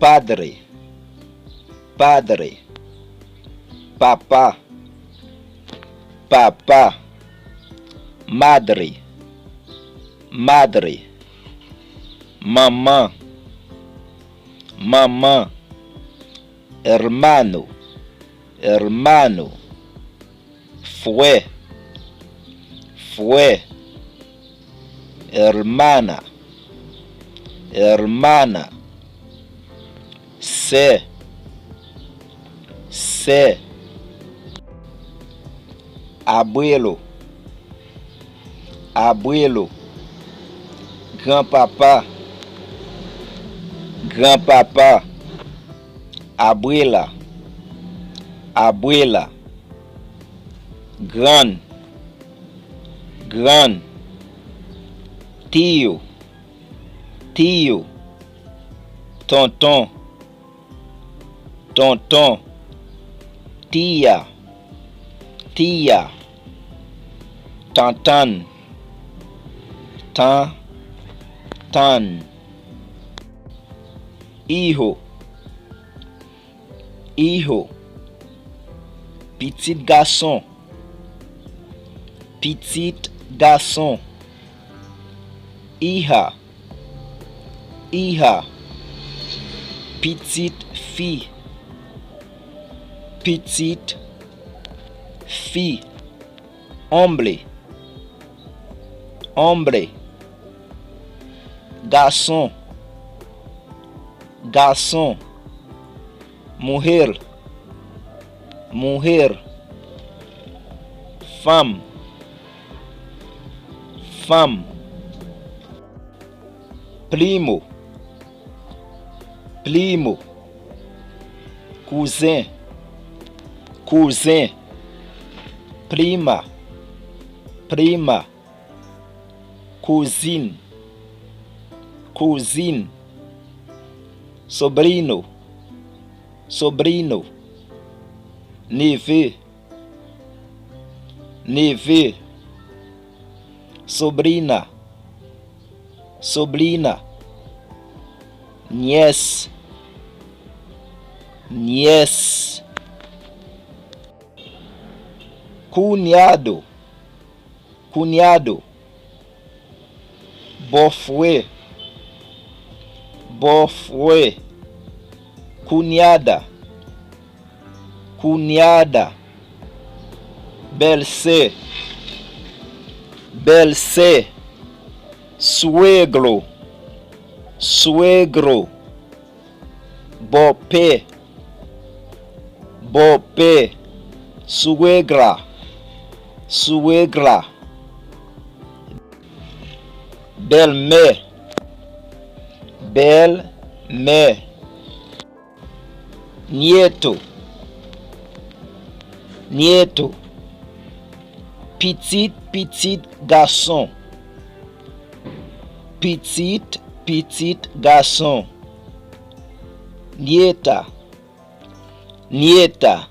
padre, padre, papa, papa, madre, madre, maman, maman, hermano, hermano, fue, fue, hermana, hermana, c'est, abuelo, abuelo, grand-papa, grand-papa, abuela, abuela, grande, grande, tio, tio, tonton, tonton, tia, tia, tantan, tan, hijo, hijo, petit garçon, petit garçon, hija, hija, petite fille, petite fille, hombre, hombre, garçon, garçon, mujer, mujer, femme, femme, primo, primo, cousin, cousin, prima, prima, cousine, cousine, sobrino, sobrino, neveu, neveu, sobrina, sobrina, nièce, nièce, cunhado, cunhado, bofue, bofue, cunhada, cunhada, belle-sœur, belle-sœur, suegro, suegro, beau-père, beau-père, suegra, suegra, belle-mère, belle-mère, nieto, nieto, petit garçon, petit garçon, nieta, nieta,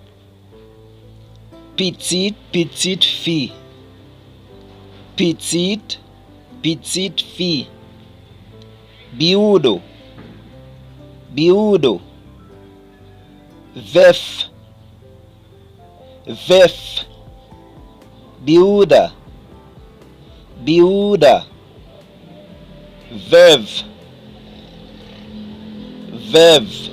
petite fille, petite fille, viudo, viudo, veuf, veuf, viuda, viuda, veuve, veuve,